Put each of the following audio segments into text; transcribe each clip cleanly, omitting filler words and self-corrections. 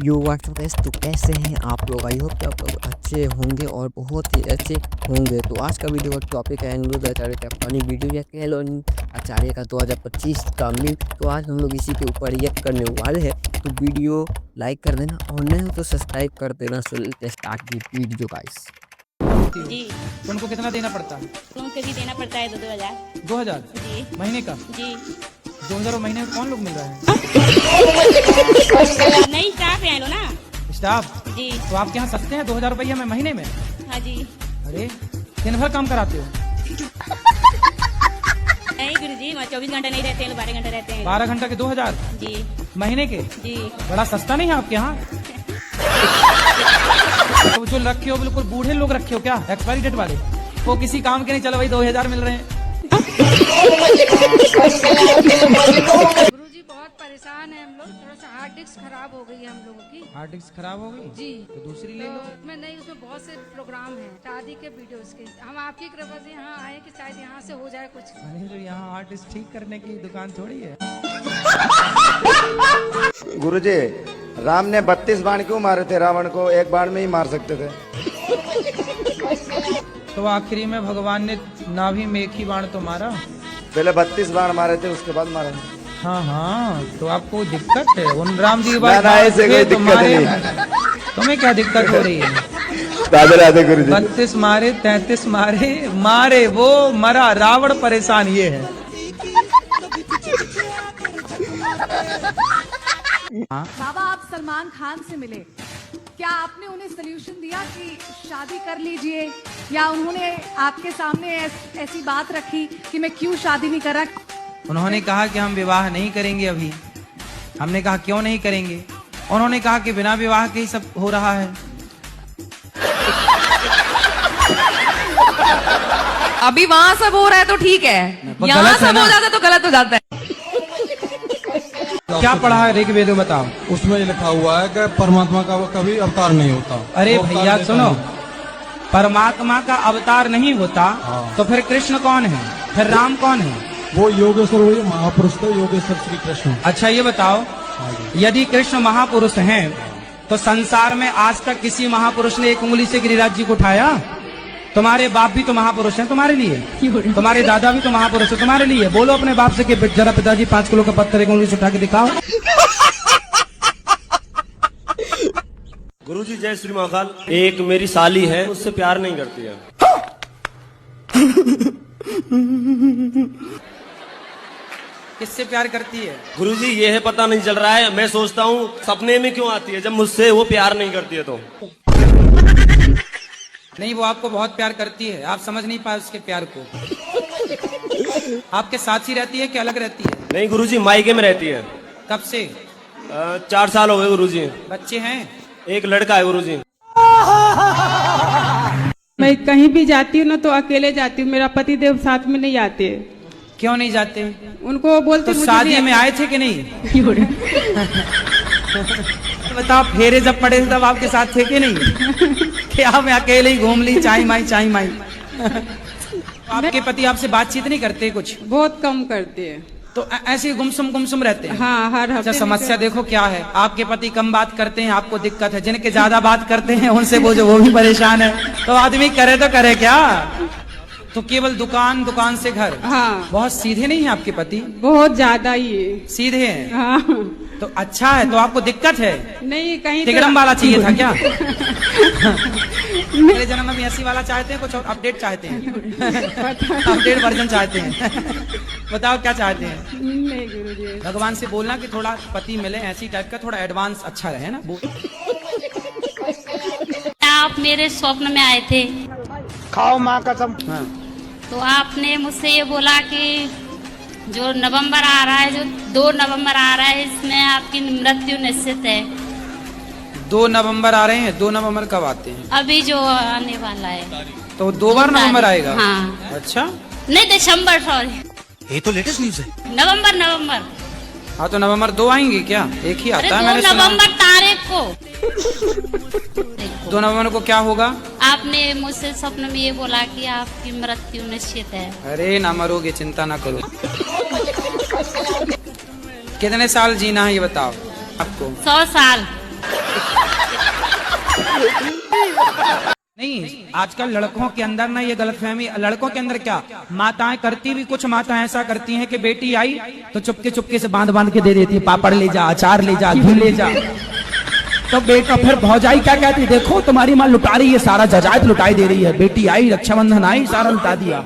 यो WhatsApp guys, तो कैसे हैं आप लोग? आई होप कि आप लोग अच्छे होंगे और बहुत ही अच्छे होंगे। तो आज का वीडियो का टॉपिक है अनिरुद्ध आचार्य का फनी वीडियो या कह लो आचार्य का 2025 का मीम। तो आज हम लोग इसी के ऊपर रिएक्ट करने वाले हैं। तो वीडियो लाइक कर देना और नहीं हो तो सब्सक्राइब कर देना। So let's start the video guys. जी, तो उनको कितना देना पड़ता है? उनको भी देना पड़ता है 2000। 2000 जी महीने का? जी 2000 महीने में कौन लोग मिल रहा है? नहीं, स्टाफ है लो ना। स्टाफ? जी तो आपके यहाँ सस्ते हैं 2000 रुपया में महीने में? हाँ जी। अरे दिन भर काम कराते हो? नहीं गुरु जी, 24 घंटे नहीं रहते हैं, 12 घंटे रहते हैं। 12 घंटा के 2000 जी महीने के? जी बड़ा सस्ता नहीं है आपके यहाँ? तो जो रखे हो बिल्कुल बूढ़े लोग रखे हो क्या, एक्सपायरी डेट वाले? वो किसी काम के नहीं, चलो भाई 2000 मिल रहे हैं। गुरुजी बहुत परेशान है हम लोग, थोड़ा सा हार्ड डिस्क खराब हो गई है हम लोगों की। हार्ड डिस्क खराब हो गई? जी तो दूसरी ले लो। तो उसमें नहीं, उसमें बहुत से प्रोग्राम हैं, शादी के वीडियोस के। हम आपकी कृपा से यहाँ आए कि शायद यहाँ से हो जाए कुछ। अरे जो यहाँ हार्ड डिस्क ठीक करने की दुकान थोड़ी है। गुरुजी, राम ने 32 बाण क्यों मारे थे? रावण को एक बाण में ही मार सकते थे। तो आखिरी में भगवान ने नाभि में एक ही बाण तो मारा। पहले 32 बाण मारे थे, उसके बाद मारे। हाँ हाँ, तो आपको दिक्कत है उन राम जी के बाद? ना, ऐसे कोई दिक्कत नहीं। तुम्हें क्या दिक्कत हो रही है? राधे राधे गुरुजी। 32 मारे, 33 मारे, मारे वो मरा, रावण परेशान ये है। बाबा, आप सलमान खान से मिले, क्या आपने उन्हें सोल्यूशन दिया कि शादी कर लीजिए, या उन्होंने आपके सामने ऐसी बात रखी कि मैं क्यों शादी नहीं कर रहा? उन्होंने कहा कि हम विवाह नहीं करेंगे अभी। हमने कहा क्यों नहीं करेंगे? उन्होंने कहा कि बिना विवाह के ही सब हो रहा है। अभी वहाँ सब हो रहा है तो ठीक है, यहाँ गलत है सब ना? हो जाता है तो गलत हो जाता है। क्या पढ़ा है ऋग्वेद में, बताओ। उसमें लिखा हुआ है कि परमात्मा का कभी अवतार नहीं होता। अरे वो अवतार भैया लेता सुनो, नहीं। परमात्मा का अवतार नहीं होता तो फिर कृष्ण कौन है? फिर राम कौन है? वो योगेश्वर, वही महापुरुष थे योगेश्वर श्री कृष्ण। अच्छा ये बताओ, यदि कृष्ण महापुरुष हैं तो संसार में आज तक किसी महापुरुष ने एक उंगली से गिरिराज जी को उठाया? तुम्हारे बाप भी तो महापुरुष हैं तुम्हारे लिए, तुम्हारे दादा भी तो महापुरुष है तुम्हारे लिए। बोलो अपने बाप से कि जरा पिताजी 5 किलो का पत्थर एक उंगली से उठा के दिखाओ। गुरुजी जय श्री महाकाल। एक मेरी साली है, उससे प्यार नहीं करती है। किससे प्यार करती है? गुरुजी ये है पता नहीं चल रहा है। मैं सोचता हूँ सपने में क्यों आती है जब मुझसे वो प्यार नहीं करती है तो। नहीं, वो आपको बहुत प्यार करती है, आप समझ नहीं पाए उसके प्यार को। आपके साथ ही रहती है कि अलग रहती है? नहीं गुरुजी, मायके में रहती है। कब से? 4 साल हो गए गुरुजी। बच्चे हैं? एक लड़का है गुरुजी। मैं कहीं भी जाती हूँ ना तो अकेले जाती हूँ, मेरा पति देव साथ में नहीं आते। क्यों नहीं जाते? उनको बोलते तो मुझे शादी नहीं में आए थे कि नहीं? तो बताओ, फेरे जब पड़े थे तब आपके साथ थे कि नहीं? क्या मैं अकेले ही घूम ली, चाई माई चाई माई? आपके पति आपसे बातचीत नहीं करते कुछ? बहुत कम करते हैं। तो ऐसे गुमसुम रहते हैं? हाँ, हर अच्छा, हफ्ते समस्या देखो क्या है, आपके पति कम बात करते हैं, आपको दिक्कत है। जिनके ज्यादा बात करते हैं उनसे वो भी परेशान है। तो आदमी करे तो करे क्या? तो केवल दुकान, दुकान से घर। हाँ, बहुत सीधे नहीं है आपके पति? बहुत ज्यादा ही है। सीधे हैं? हाँ, तो अच्छा है, तो आपको दिक्कत है? नहीं कहीं टिगड़म वाला चाहिए था क्या? मेरे जन्म में ऐसी वाला चाहते हैं, कुछ और अपडेट चाहते हैं? अपडेट वर्जन चाहते हैं? बताओ क्या चाहते हैं? नहीं गुरुजी, भगवान से बोलना कि थोड़ा पति मिले ऐसी टाइप का, थोड़ा एडवांस अच्छा रहे ना। आप मेरे स्वप्न में आए थे। खाओ माँ कसम। हाँ। तो आपने मुझसे ये बोला कि जो नवंबर आ रहा है, जो 2 नवंबर आ रहा है, इसमें आपकी मृत्यु निश्चित है। 2 नवंबर आ रहे हैं? 2 नवंबर कब आते हैं? अभी जो आने वाला है तो 2 बार नवंबर आएगा? हाँ। अच्छा, नहीं, दिसंबर, सॉरी। ये तो लेटेस्ट न्यूज है। नवंबर। हाँ तो नवंबर 2 आएंगे क्या? एक ही अरे आता है 2 मैंने सुना। नवंबर तारीख को। 2 नवंबर को क्या होगा? आपने मुझसे स्वप्न में ये बोला कि आपकी मृत्यु निश्चित है। अरे ना मरोगे, चिंता ना करो। कितने साल जीना है ये बताओ आपको? 100 साल। नहीं, आजकल लड़कों के अंदर ना ये गलतफहमी, लड़कों के अंदर क्या, माताएं करती भी, कुछ माताएं ऐसा करती हैं कि बेटी आई तो चुपके चुपके से बांध बांध के दे देती है, पापड़ ले जा, अचार ले जा, घी ले जा। तो बेटा फिर भौजाई क्या कहती, देखो तुम्हारी माँ लुटा रही है, सारा जजायत लुटाई दे रही है, बेटी आई, रक्षाबंधन आई, सारा लुटा दिया।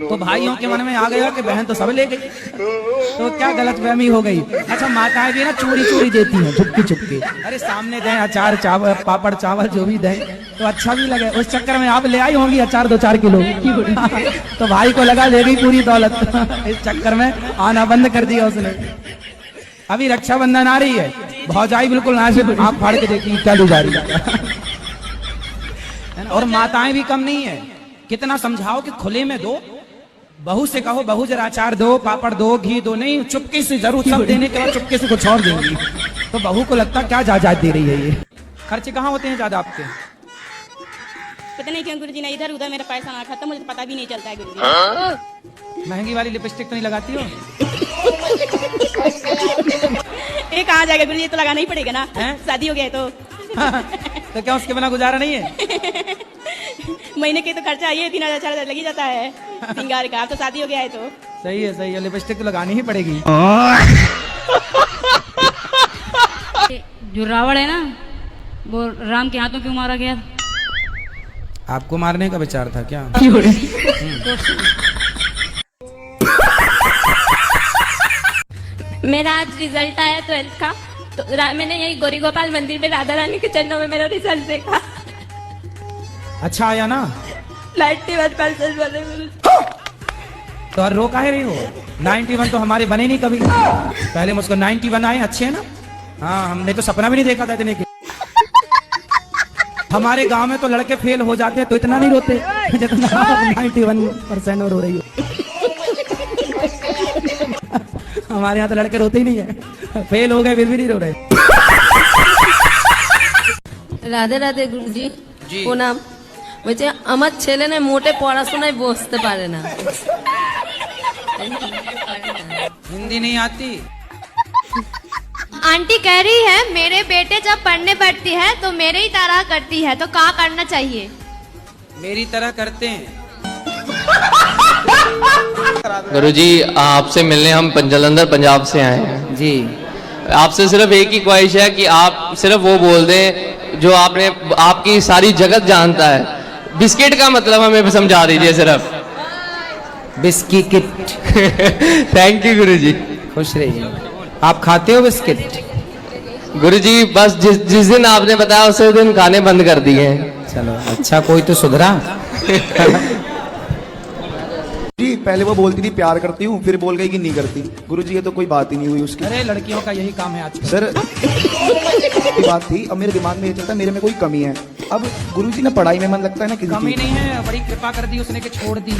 तो भाइयों के मन में आ गया कि बहन तो सब ले गई, तो क्या गलतफहमी हो गई। अच्छा, माताएं भी ना चोरी चोरी देती हैं, चुपके चुपके, अरे सामने दें अचार चावल, पापड़ चावल जो भी दें तो अच्छा भी लगे, उस चक्कर में आप ले आई होंगी अचार 2-4 किलो तो भाई को लगा ले गई पूरी दौलत इस चक्कर में आना बंद कर दिया उसने। अभी रक्षाबंधन आ रही है, भौजाई बिल्कुल ना से आंख फाड़ के देखी क्या ले जा रही है। और माताएं भी कम नहीं है, कितना समझाओ कि खुले में दो, बहू से कहो बहू जरा अचार दो, पापड़ दो, घी दो, नहीं चुपके से जरूर, सब देने के बाद चुपके से कुछ और देंगी। तो बहू को लगता क्या जायदाद दे रही है ये। खर्चे कहाँ होते हैं ज्यादा आपके? पता नहीं क्यों गुरुजी ने इधर उधर मेरा पैसा ना खाता, मुझे पता भी नहीं चलता है गुरुजी। महंगी वाली लिपस्टिक तो नहीं लगाती हो? ये कहाँ जाएगा गुरुजी, तो लगाना ही पड़ेगा ना, शादी हो गया है तो तो क्या उसके बिना गुजारा नहीं है? महीने के तो खर्चा ये 3,000-4,000 लग ही जाता है सिंगार का, अब तो शादी हो गया है तो सही है, लिपस्टिक तो लगानी ही पड़ेगी। जो रावण है ना, वो राम के हाथों क्यों मारा गया? आपको मारने का विचार था क्या? मेरा आज रिजल्ट आया 12th का, तो मैंने यही गौरी गोपाल मंदिर में राधा रानी के चरणों में मेरा रिजल्ट देखा। अच्छा आया ना? 91% बने गुरुजी। तो और रो काहे रही हो? 91 तो हमारे बने नहीं कभी, पहले मुझको 91 आए, अच्छे है ना? हाँ, हमने तो सपना भी नहीं देखा था इतने के। हमारे गांव में तो लड़के फेल हो जाते हैं तो इतना नहीं रोते जितना 91% और रो रही हो। हमारे यहाँ तो लड़के रोते ही नहीं है, फेल हो गए फिर भी नहीं रो रहे। রাধে রাধে গুরুজি, প্রণাম। বলছে আমার ছেলে না মোটে পড়াশোনায় বসতে পারে না। हिंदी नहीं आती? आंटी कह रही है मेरे बेटे जब पढ़ने बैठती है तो मेरे ही तरह करती है, तो क्या करना चाहिए? मेरी तरह करते हैं। गुरुजी, आपसे मिलने हम जलंधर पंजाब से आए हैं जी। आपसे सिर्फ एक ही ख्वाहिश है कि आप सिर्फ वो बोल दें जो आपने, आपकी सारी जगत जानता है। बिस्किट का मतलब हमें समझा दीजिए सिर्फ। बिस्किट। थैंक यू गुरुजी। खुश रहिए। आप खाते हो बिस्किट? गुरुजी बस जिस दिन आपने बताया उसी दिन खाने बंद कर दिए हैं। चलो अच्छा, कोई तो सुधरा। जी पहले वो बोलती थी प्यार करती हूँ, फिर बोल गई कि नहीं करती। गुरुजी ये तो कोई बात ही नहीं हुई उसकी। अरे लड़कियों का यही काम है आजकल। सर की बात थी, अब मेरे दिमाग में ये चलता है मेरे में कोई कमी है। अब गुरुजी ने पढ़ाई में मन लगता है ना, किसी कमी नहीं है, बड़ी कृपा कर दी उसने कि छोड़ दी।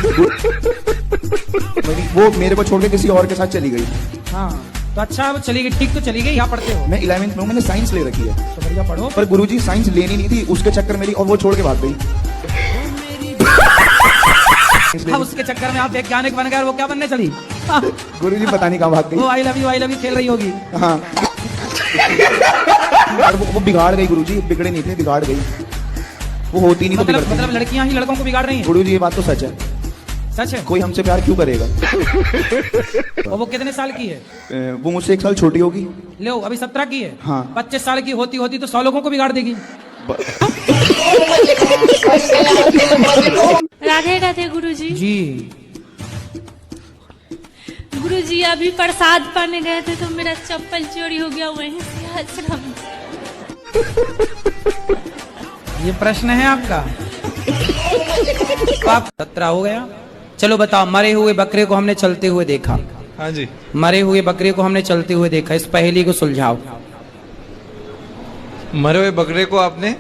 वो मेरे को छोड़ के किसी और के साथ चली गई। हाँ तो अच्छा, वो चली गई, ठीक तो चली गई। यहाँ पढ़ते हो? मैं 11th में, मैंने साइंस ले रखी है। तो बढ़िया पढ़ो। पर गुरुजी साइंस लेनी नहीं थी, उसके चक्कर मेरी, और वो छोड़ के भाग गई। अब उसके चक्कर में आप वैज्ञानिक बन गए, वो क्या बनने चली? गुरुजी पता नहीं कहाँ भाग गई। वो आई लव यू खेल रही होगी। हाँ और वो बिगाड़ गई गुरुजी, बिगड़े नहीं थे, बिगाड़ गई। वो होती नहीं तो बिगड़ती। मतलब लड़कियां ही लड़कों को बिगाड़ रही हैं? गुरुजी ये बात तो सच है। सच है? कोई हमसे प्यार क्यों करेगा? और वो कितने साल की है? वो मुझसे 1 साल छोटी होगी। लो अभी 17 की है। हाँ। 25 साल की होती तो 100 लोगों को बिगाड़ देगी। राधे राधे गुरुजी। जी गुरुजी अभी प्रसाद पाने गए थे तो मेरा चप्पल चोरी हो गया वहीं से आश्रम। ये प्रश्न है आपका? आप 17 हो गया। चलो बताओ, मरे हुए बकरे को हमने चलते हुए देखा। हाँ जी। मरे हुए बकरे को हमने चलते हुए देखा, इस पहेली को सुलझाओ। मरे हुए बकरे को आपने?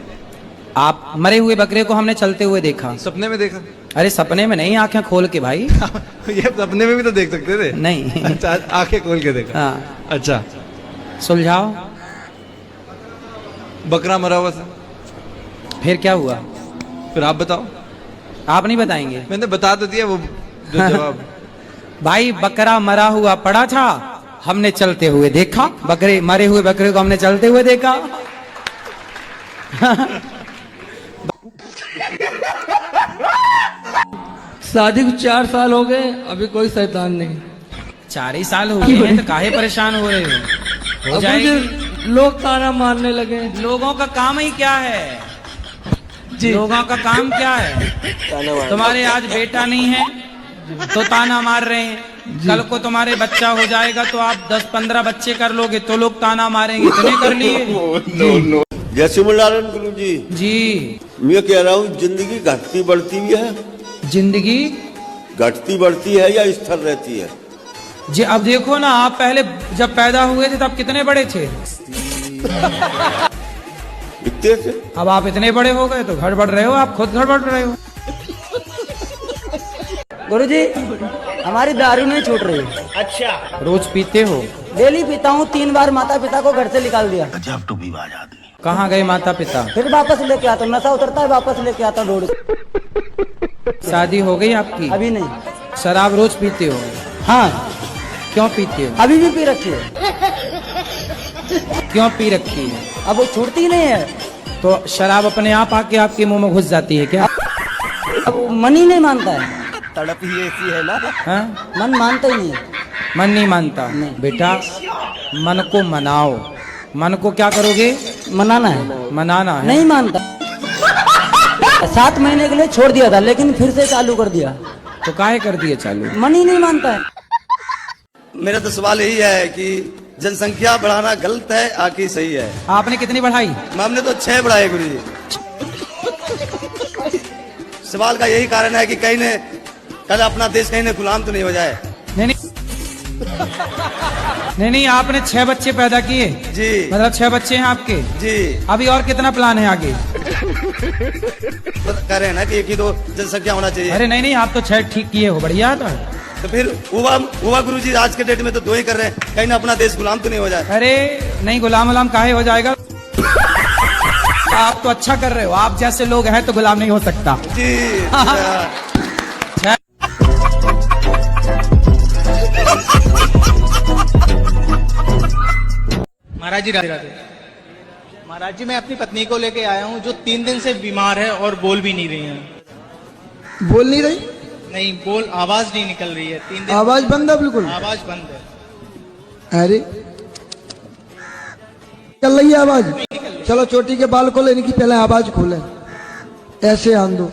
आप मरे हुए बकरे को हमने चलते हुए देखा। सपने में देखा? अरे सपने में नहीं, आंखें खोल के भाई। ये सपने में भी तो देख सकते थे। नहीं। अच्छा, आंखें खोल के देखा। हाँ अच्छा, सुलझाओ। बकरा मरा हुआ था, फिर क्या हुआ? फिर आप बताओ। आप नहीं बताएंगे? मैंने बता तो दिया वो जो जवाब। भाई बकरा मरा हुआ पड़ा था, हमने चलते हुए देखा। बकरे, मरे हुए बकरे को हमने चलते हुए देखा। शादी को 4 साल हो गए, अभी कोई शैतान नहीं। 4 ही साल हो गए हैं, तो काहे परेशान हो रहे हो जाएगी। लोग ताना मारने लगे। लोगों का काम ही क्या है जी? लोगों का काम क्या है? तुम्हारे आज बेटा नहीं है तो ताना मार रहे हैं, कल को तुम्हारे बच्चा हो जाएगा तो आप 10-15 बच्चे कर लोगे तो लोग ताना मारेंगे। इतने कर लिए जय सिमरनारायण गुरु जी। जी मैं कह रहा हूँ जिंदगी घटती बढ़ती भी है। जिंदगी घटती बढ़ती है या स्थिर रहती है? जी अब देखो ना, आप पहले जब पैदा हुए थे तब कितने बड़े थे? इतने थे। अब आप इतने बड़े हो गए तो गड़बड़ रहे हो, आप खुद गड़बड़ रहे हो। गुरुजी, हमारी दारू नहीं छूट रही। अच्छा, रोज पीते हो? डेली पीता हूँ। 3 बार माता पिता को घर से निकाल दिया। कहाँ गए माता पिता? फिर वापस लेके आता हूँ, नशा उतरता है वापस लेके आता हूँ। शादी हो गई आपकी? अभी नहीं। शराब रोज पीते हो? हाँ। क्यों पीते हो? अभी भी पी रखी है। क्यों पी रखी है? अब वो छूटती नहीं है। तो शराब अपने आप आके आपके मुंह में घुस जाती है क्या? अब वो मन ही नहीं मानता है। तड़प ही ऐसी है ना। हाँ? मन मानता ही नहीं है। मन नहीं मानता? नहीं। बेटा मन को मनाओ। मन को क्या करोगे? मनाना है। मनाना है। नहीं मानता। 7 महीने के लिए छोड़ दिया था, लेकिन फिर से चालू कर दिया। तो काहे कर दिए चालू? मन ही नहीं मानता है। मेरा तो सवाल यही है कि जनसंख्या बढ़ाना गलत है आखिर सही है? आपने कितनी बढ़ाई? हमने तो 6 बढ़ाए गुरु जी। सवाल का यही कारण है कि कहीं ने कल अपना देश कहीं ने गुलाम तो नहीं हो जाए। नहीं नहीं, आपने 6 बच्चे पैदा किए जी। मतलब 6 बच्चे हैं आपके जी। अभी और कितना प्लान है आगे? तो कह रहे हैं ना कि 1 ही 2 जनसंख्या होना चाहिए। अरे नहीं, आप तो 6 ठीक किए हो, बढ़िया था। तो फिर हुआ गुरु जी, आज के डेट में तो 2 ही कर रहे हैं, कहीं ना अपना देश गुलाम तो नहीं हो जाए। अरे नहीं, गुलाम गुलाम काहे हो जाएगा? आप तो अच्छा कर रहे हो, आप जैसे लोग हैं तो गुलाम नहीं हो सकता जी। महाराज जी राधे राधे। महाराज जी, मैं अपनी पत्नी को लेके आया हूँ जो 3 दिन से बीमार है और बोल भी नहीं रही है। बोल नहीं रही? नहीं, बोल आवाज नहीं निकल रही है। 3 दिन आवाज बंद है बिल्कुल। आवाज बंद है। अरे चल रही है आवाज। चलो चोटी के बाल खोले, इनकी पहले आवाज खोले, ऐसे आन दो।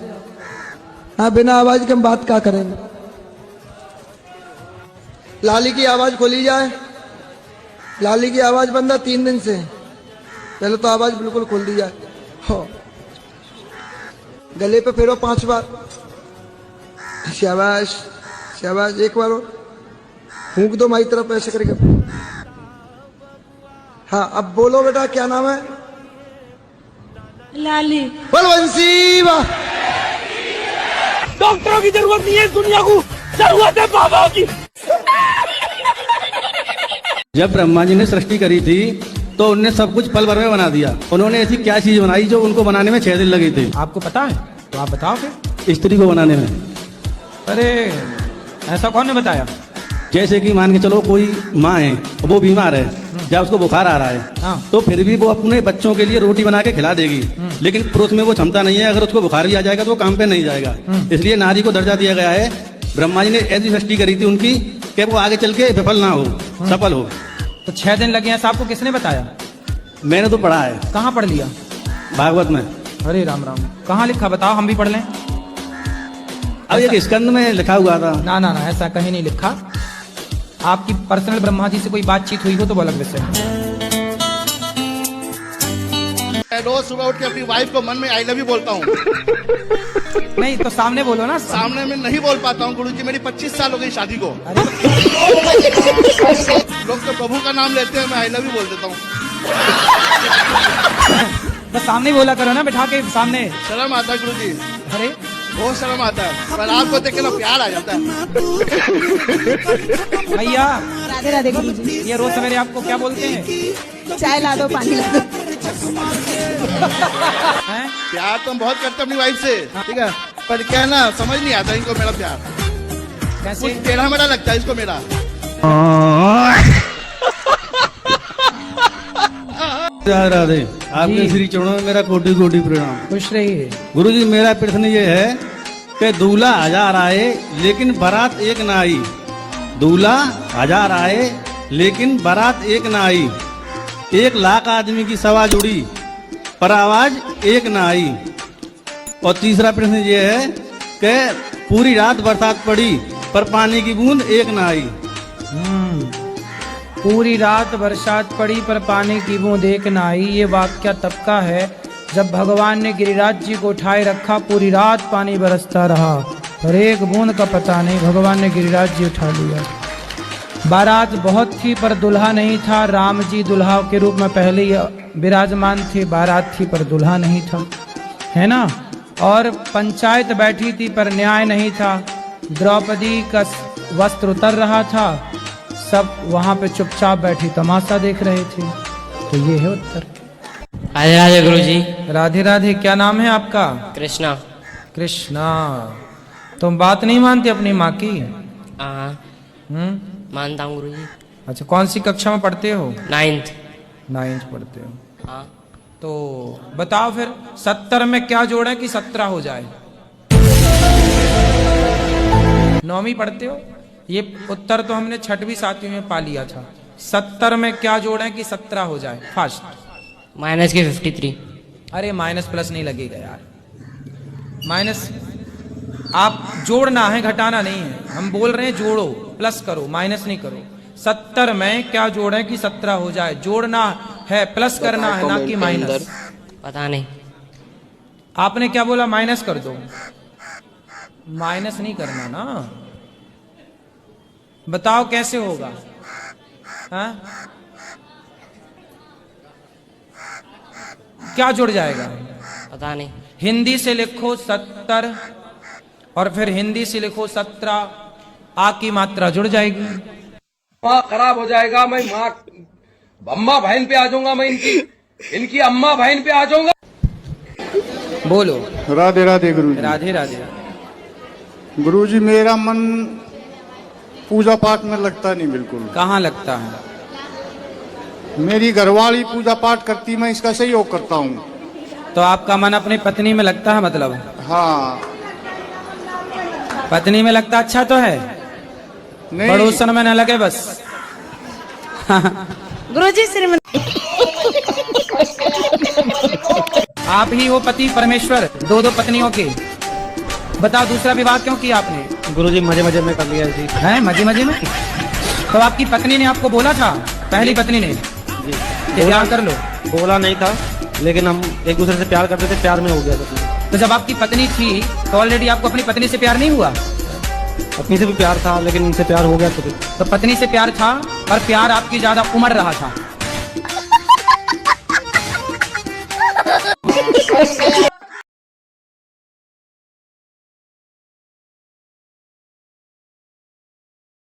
हाँ, बिना आवाज के हम बात क्या करेंगे? लाली की आवाज खोली जाए। लाली की आवाज बंद है 3 दिन से, पहले तो आवाज बिल्कुल खोल दी जाए। हो, गले पे फेरो 5 बार। शाबाश शाबाश। एक बार और फूंक दो माई तरफ ऐसे करके। हाँ, अब बोलो बेटा, क्या नाम है? लाली। बलवंशी वाह। डॉक्टरों की जरूरत नहीं है दुनिया को, जरूरत है बाबा की। जब ब्रह्मा जी ने सृष्टि करी थी तो उनने सब कुछ पल भर में बना दिया। उन्होंने ऐसी क्या चीज बनाई जो उनको बनाने में 6 दिन लगे थे? आपको पता है तो आप बताओ फिर। स्त्री को बनाने में। अरे ऐसा कौन ने बताया? जैसे कि मान के चलो कोई माँ है, वो बीमार है, या उसको बुखार आ रहा है, हाँ। तो फिर भी वो अपने बच्चों के लिए रोटी बना के खिला देगी, लेकिन पुरुष में वो क्षमता नहीं है। अगर उसको बुखार भी आ जाएगा तो वो काम पे नहीं जाएगा। इसलिए नारी को दर्जा दिया गया है। ब्रह्मा जी ने ऐसी सृष्टि करी थी उनकी कि वो आगे चल के विफल ना हो, सफल हो। तो 6 दिन लगे हैं, आपको किसने बताया? मैंने तो पढ़ा है। कहाँ पढ़ लिया? भागवत में। अरे राम राम, कहाँ लिखा बताओ, हम भी पढ़ लें। अब एक स्कंद में लिखा हुआ था। ना ना ना, ऐसा कहीं नहीं लिखा। आपकी पर्सनल ब्रह्मा जी से कोई बातचीत हुई हो तो वो अलग विषय है। रोज सुबह उठ के अपनी वाइफ को मन में आई लव यू बोलता हूँ। नहीं तो सामने बोलो ना। सामने में नहीं बोल पाता हूँ गुरुजी, मेरी 25 साल हो गई शादी को। लोग तो प्रभु का नाम लेते हैं, मैं आई लव यू बोल देता हूँ। तो सामने बोला करो ना, बिठा के सामने। शर्म आता है गुरुजी। अरे बहुत शर्म आता है, पर आपको देख के ना प्यार आ जाता है। भैया राधे राधे गुरुजी। ये रोज सवेरे आपको क्या बोलते हैं? चाय ला दो, पानी ला दो। प्यार तो हम बहुत करते हैं अपनी वाइफ से, ठीक है, पर क्या है ना, समझ नहीं आता इनको मेरा प्यार। कैसे? कुछ टेढ़ा मेढ़ा लगता है इसको मेरा। राधे राधे। आपके श्री चरणों में मेरा कोटि कोटि प्रणाम। खुश रहिए। गुरु जी, मेरा प्रश्न ये है कि दूल्हा 1000 आए लेकिन बारात एक ना आई। दूल्हा 1000 आए लेकिन बारात एक ना आई। 1 लाख आदमी की सभा जुड़ी पर आवाज एक ना आई। और तीसरा प्रश्न ये है कि पूरी रात बरसात पड़ी पर पानी की बूंद एक ना आई। पूरी रात बरसात पड़ी पर पानी की बूंद एक न आई। ये वाक्य तब का है जब भगवान ने गिरिराज जी को उठाए रखा, पूरी रात पानी बरसता रहा पर एक बूंद का पता नहीं, भगवान ने गिरिराज जी उठा लिया। बारात बहुत थी पर दुल्हा नहीं था। राम जी दुल्हा के रूप में पहले ही विराजमान थे। बारात थी पर दुल्हा नहीं था, है ना। और पंचायत बैठी थी पर न्याय नहीं था। द्रौपदी का वस्त्र उतर रहा था, सब वहां पे चुपचाप बैठी तमाशा देख रहे थे। तो ये है उत्तर। राधे राधे गुरु जी। राधे राधे। क्या नाम है आपका? कृष्णा। कृष्णा। तुम बात नहीं मानते अपनी माँ की? हाँ मानता हूँ गुरु जी। अच्छा, कौन सी कक्षा में पढ़ते हो? 9th पढ़ते हो। हाँ। तो बताओ फिर 70 में क्या जोड़े कि 17 हो जाए? 9वीं पढ़ते हो? ये उत्तर तो हमने 6वीं 7वीं में पा लिया था। 70 में क्या जोड़े कि 17 हो जाए? फास्ट। माइनस के 53। अरे माइनस प्लस नहीं लगेगा यार। माइनस आप जोड़ना है, घटाना नहीं है। हम बोल रहे हैं जोड़ो, प्लस करो, माइनस नहीं करो। 70 में क्या जोड़े कि 17 हो जाए? जोड़ना है, प्लस करना है, ना कि माइनस। पता नहीं। आपने क्या बोला? माइनस कर दो। माइनस नहीं करना ना। बताओ कैसे होगा? हाँ? क्या जुड़ जाएगा? पता नहीं। हिंदी से लिखो 70 और फिर हिंदी से लिखो 17, आ की मात्रा जुड़ जाएगी। माँ खराब हो जाएगा, मैं माँ अम्मा बहन पे आ जाऊंगा, मैं इनकी अम्मा बहन पे आ जाऊंगा। बोलो। राधे राधे गुरु जी। राधे राधे। गुरु जी, मेरा मन पूजा पाठ में लगता नहीं बिल्कुल। कहाँ लगता है? मेरी घरवाली पूजा पाठ करती, मैं इसका सहयोग करता हूँ। तो आपका मन अपनी पत्नी में लगता है मतलब? हाँ। पत्नी में लगता अच्छा तो है, पड़ोसन में न लगे बस। गुरुजी श्रीमन आप ही हो पति परमेश्वर, 2 पत्नियों के। बताओ दूसरा विवाह क्यों किया आपने? गुरुजी मजे मजे में कर लिया जी। हैं मजे मजे में? तो आपकी पत्नी ने आपको बोला था, पहली पत्नी ने जी प्यार कर लो? बोला नहीं था, लेकिन हम एक दूसरे से प्यार करते थे, प्यार में हो गया था। तो जब आपकी पत्नी थी तो ऑलरेडी आपको अपनी पत्नी से प्यार नहीं हुआ? अपनी से भी प्यार था, लेकिन उनसे प्यार हो गया। तो पत्नी से प्यार था पर प्यार आपकी ज्यादा उम्र रहा था।